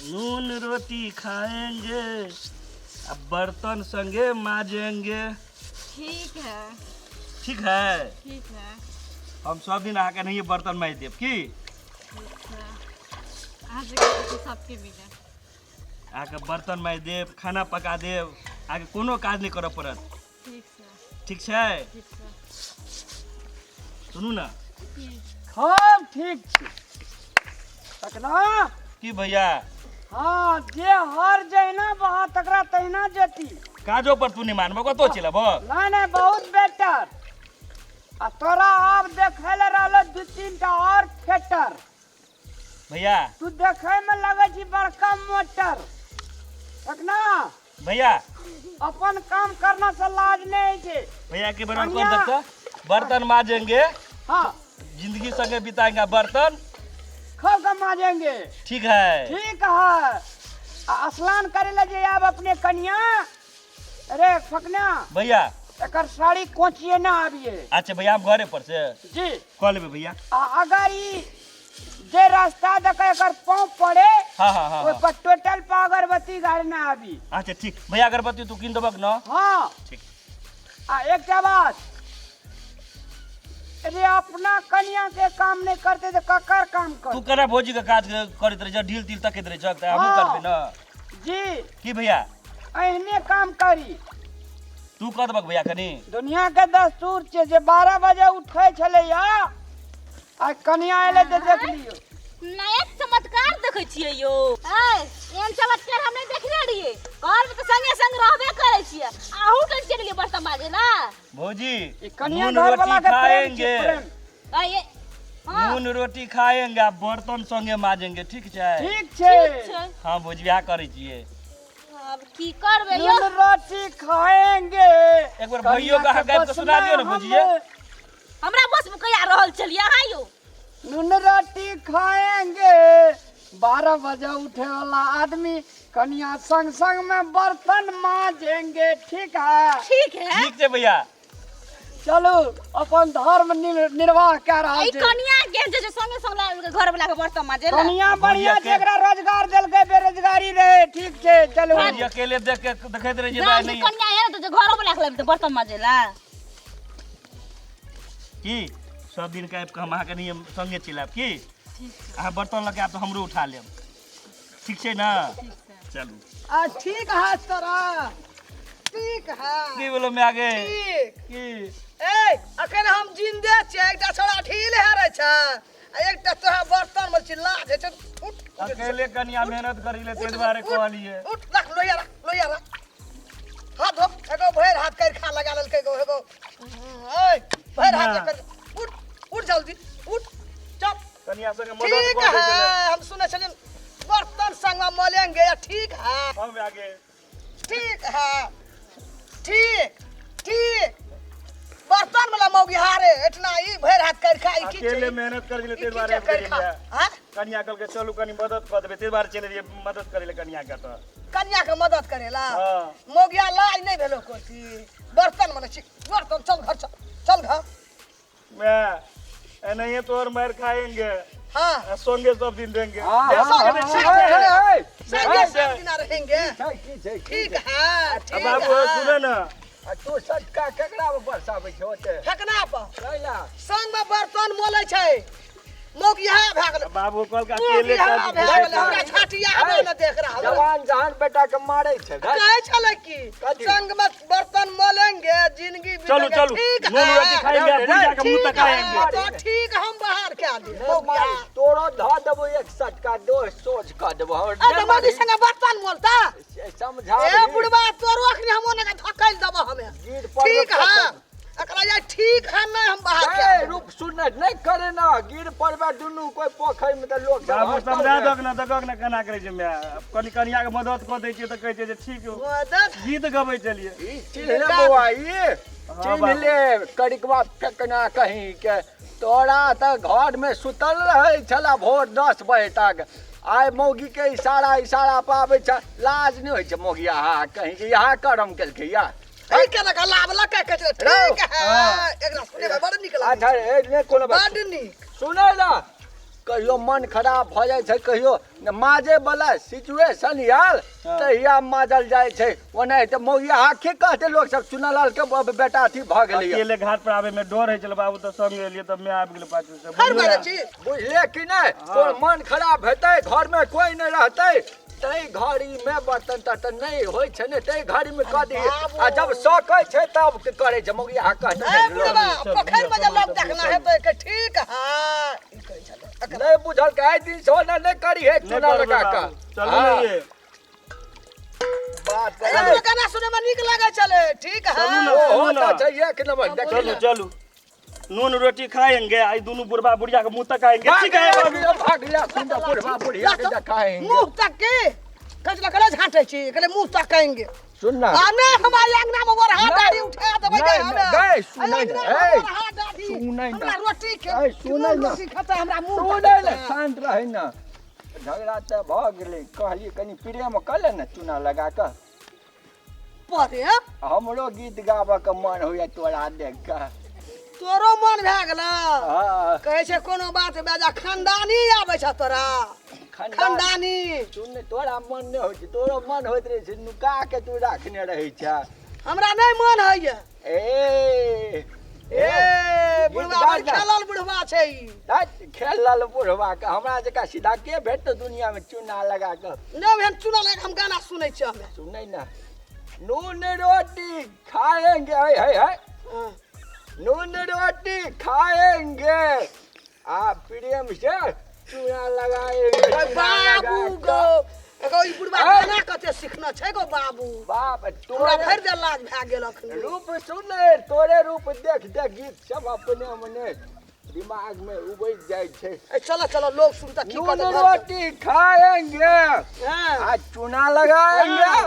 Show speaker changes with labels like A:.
A: नून रोटी खाएंगे, अब बर्तन संगे माजेंगे।
B: ठीक है।
A: ठीक है,
B: ठीक है।
A: हम सब दिन आके नहीं बर्तन माज देव की।
B: ठीक है। आज के सबके मिले।
A: आके बर्तन माज देव, खाना पका देव, आगे कोनो काज नहीं करऽ पड़त।
B: ठीक है।
A: ठीक छै?
B: ठीक है।
A: सुनू ना।
C: हम ठीक छी। तकना
A: की भैया?
C: हाँ, जे हर जैना बहा तकरा तहिना जेती।
A: काजो पर तू नहीं मानबो, कतो चलब?
C: नहीं बहुत बेटर। आ तोरा अब देखे ले रहलो 2-3 टा और थिएटर।
A: भैया
C: तू देखे में लगे छी बड़का मोटर। तकना
A: भैया
C: अपन काम करना से लाज नहीं छे।
A: भैया के बराबर कौन तक तो बर्तन माजेंगे,
C: हाँ
A: जिंदगी संगे बिताएंगे, बर्तन
C: खूब माजेंगे।
A: ठीक है?
C: ठीक है। स्नान करे ले जे आब अपने कन्या। अरे फकना
A: भैया
C: एकर साड़ी कोचिए ना आबिए।
A: अच्छा भैया, हम घरे पर से
C: जी
A: कह लेबै भैया।
C: अगर ई जे रास्ता देखे एकर पाँव पड़े,
A: हाँ हाँ हाँ,
C: ओइ
A: हाँ।
C: पर टोटल पर अगरबत्ती गाड़ी ना आबी।
A: अच्छा ठीक भैया, अगरबत्ती तू किन देबक न?
C: हाँ
A: ठीक।
C: एकटा बात, अरे अपना कन्या के काम नहीं करते तो ककर काम
A: तू
C: कर?
A: केना भौजी के काज करैत रहे छ, ढील तिल तकैत रहे छ, त हमहूँ
C: हाँ।
A: करबै न।
C: जी
A: की भैया?
C: अहने काम करी।
A: तू कह देबक भैया कनी।
C: दुनिया के दस्तूर छे जे 12 बजे उठे छले या, आ कन्या एले तो देख लियो।
B: नया चमत्कार देखे छियै यो। एहन चमत्कार हम नहीं देखले रहिए। घर में तो संगे संग रहबे करे छियै। आहू के चल लिए बर्तन माजे ना।
A: भौजी
C: ई कन्या
A: नून
C: घर वाला
A: रोटी
C: के प्रेम
A: खाएंगे,
C: छे, प्रेम।
B: ये हां
A: नून रोटी खाएंगे, आ बर्तन संगे माजेंगे। ठीक छै?
C: ठीक छे।
B: ठीक छै।
A: हाँ भौजी, बियाह करै छियै।
B: अब की करबे यो?
C: नून रोटी खाएंगे।
A: एक बार भैयो का गायब के सुना दियो ना भौजी।
B: हमरा बस में कहिया रहल चलिए हां यो।
C: नून रोटी खाएंगे। 12 बजे उठे वाला आदमी कन्या संग संग में बर्तन माजेंगे। ठीक है?
B: ठीक है।
A: ठीक छै भैया।
C: चलो अपन धर्म निर्वाह कर रहा
B: ई
C: छे।
B: कन्या के जे संगे संग लाके घर वाला के बर्तन माजे ला।
C: कन्या बढ़िया
A: भैया के-
C: जेकरा रोजगार देलके, बेरोजगारी रहे। ठीक छे, चलो।
A: भौजी अकेले देख के देखैत रहे जे
B: गांव
A: भाई
B: के
A: नहीं
B: कन्या है तो घर वाला के लाके बर्तन माजे ला।
A: की सब दिन के हम अहाँ के नहीं संगे चलब की। अहाँ बर्तन लगे आब तो हमरो उठा लेब। ठीक छै ना? चलू।
C: ठीक है तोरा। ठीक है।
A: की बोलो मैं आगे
C: ठीक।
A: की
C: ए अखन हम जिंदे छे, एकटा छोरा ढील हेरे छे, आ एकटा तोरा बर्तन में चिल्ला दे छे। उठ
A: अकेले कनिया मेहनत करी ले, तेरे बारे कहलिए।
C: उठ रख लोया रख, लोया रख। हाथ धो, एगो भैर हाथ कर खा लगा लेल के एगो ए भैर हाथ कर। उठ उठ जल्दी उठ। चल
A: कनिया संगे मदद
C: ठीक
A: कर दे
C: है।
A: चले।
C: हम सुने छलिन बर्तन संग में मलेंगे। ठीक है?
A: हम आगे
C: ठीक है। ठीक ठीक। बर्तन वाला मौगी हारे इतना ई भैर हाथ कर खाई। ठीक
A: अकेले मेहनत कर ले, तेरे बारे में करिए लिया।
C: हां
A: कनिया कल के चलू कनी मदद कर देबे, तेरे बारे चले रहिए मदद करे ले कनिया के। तो
C: कन्या के मदद करेला
A: हाँ।
C: मौगिया लाज नहीं भेलो कोती। बर्तन मने छी, बर्तन चल घर चल, चल घर।
A: मैं नहीं तो और मार खाएंगे,
C: हां
A: संगे सब दिन देंगे।
C: संगे सब दिन रहेंगे। ठीक है?
A: अब
C: ठीक
A: आप
C: है।
A: सुनो ना,
D: तू सटका केकरा में बरसाबै छ ओते
C: फेकना पर
D: कैला
C: संग में बर्तन मोले छै। मौगिया भए गेल।
A: बाबू कल का अकेले
C: मौगिया
A: कर
C: भए गेल। हमरा छाटिया आबे न देख रहा।
D: जवान जहान बेटा के मारै छै
C: कहे छले की
D: कथी?
C: संग में बर्तन मोलेंगे, जिंदगी
A: चलो
C: बीतेगी।
A: चलो,
C: ठीक
A: नून रोटी
C: है?
A: खाएंगे, बुढ़िया का मुंह
C: ठीक
A: तकाएंगे।
C: है, तो ठीक हम बाहर क्या दे मौगिया।
D: तोरो ध देबो एक सटका दो सोच क देबो और
C: अरे मोदी संग बर्तन मोलता।
D: समझा
C: ए बुढ़वा तोरो अखनी हम ओने के धकैल देबो हमें।
D: गिर पर
C: ठीक है? एकरा ये ठीक है नहीं हम बाहर क्या
D: ए
C: दे।
D: रूप सुन नहीं करे ना गिर पड़बा दुनू कोई पोखर में त लोग
A: बाबू समझा दक ना, दकक ना केना करे छै। मैं कनी कनिया के मदद कर दै छियै त कहै छै जे ठीक हो,
C: मदद
A: गीत गबै चलिए।
D: चिन्ह बउआ ई चिन्ह ले कड़िकवा फेकना कहीं के तोरा त घर में सुतल रहे छला भोर 10 बजे तक। आइ मौगी के इशारा पाबै छ, लाज नहीं होइ छै मौगिया हा कहीं के यहाँ करम केलकै या।
C: ए केना का लाभ लका के ठीक है? एकरा सुने में बड़ निक
D: अच्छा
C: लागे।
D: ए ने कोनो बात
C: बड़ निक।
D: सुनै ला कहियो मन खराब भ जाइ छै कहियो माजे वाला सिचुएशन यार तहिया माजल जाइ छै ओने त मौगिया आखे कहते लोग सब चुनालाल के बेटा अथी भ गेलै
A: अकेले घाट पर आवे में डर है चल बाबू तो संग एलिए तब मैं आबि गेल पाछू से
C: हर बार छी
D: बुझले कि नहीं तोर मन खराब हेतै घर में कोई नहीं रहतै तै घड़ी में बर्तन तर्तन नहीं होय छै ने तै घड़ी में कह दी आ जब सकै छै तब करे छै मौगिया कहते
C: ए बुढ़वा पोखर में जे लोग देखना हेतै के ठीक हां ई कहै छले
D: नहीं बुझल के आइ दिन सोना नहीं करी है चुना लगा के
A: चलू ना ये
D: बात
C: ए गाना सुने में नीक लागे चले ठीक है
A: चलू ना,
D: ओ
A: चलू ना।
D: होता चाहिए कि नंबर देख
A: चलो चलो नून रोटी खाएंगे आई दोनों बुढ़वा बुढ़िया के मुंह तक आएंगे ठीक है बाबू
D: भाग लिया सुंदर बुढ़वा बुढ़िया के दिखाएंगे
C: मुंह तक के कचला कले झांटे छी कले मुंह तक कहेंगे
D: सुनना
C: आने हमारे अंगना में गोर हाथ दाढ़ी उठा देबै
D: नहीं,
C: हमें
D: नहीं, सुनै
C: अंगना
D: ना,
C: में
D: ए,
C: गोर हाथ दाढ़ी
D: सुनै ना।
C: हमरा रोटी के
D: ए, सुनै ना।
C: रोटी खाता हमरा मुंह
D: सुनै ले शांत रहे ना झगड़ा त भ गेलै कहली कनी प्रेम कर ले ना चुना लगा के
C: परे
D: हमरो गीत गाबे के मन होइए तोरा देख के
C: तोरो मन भए गेल
D: हाँ
C: कहै छै कोनो बात बेजा खानदानी आबै छ तोरा खानदानी
D: सुन तोरा मन नहीं होय छै तोरो मन होइत रहे छै नुका के तू राखने रहे छै
C: हमरा नहीं मन होइए
D: ए
C: ए बुढ़वा
D: गीत गा
C: बड़
D: ना।
C: खेलल बुढ़वा छै ई
D: खेल लाल बुढ़वा के हमरा जका सीधा के भेट दुनिया में चुना लगा के
C: नहीं हम चुना लगा हम गाना सुनै छी हमें
D: सुनै ना नून रोटी खाएंगे है
C: हाँ।
D: नून रोटी खाएंगे आप प्रेम से चूना लगाएंगे
C: बाबू गो एगो ई बुढ़वा गाना कते सीखना छै गो बाबू
D: बाप
C: तोरा
D: तोरे
C: भरि दे लाज भए गेल अखन
D: रूप सुने तोरे रूप देख देख गीत सब अपने मने दिमाग में उबैत जाय छै
C: ए चलो चलो लोग सुनता की
D: नून
C: कहते
D: रोटी खाएंगे
C: हां
D: आज चूना लगाएंगे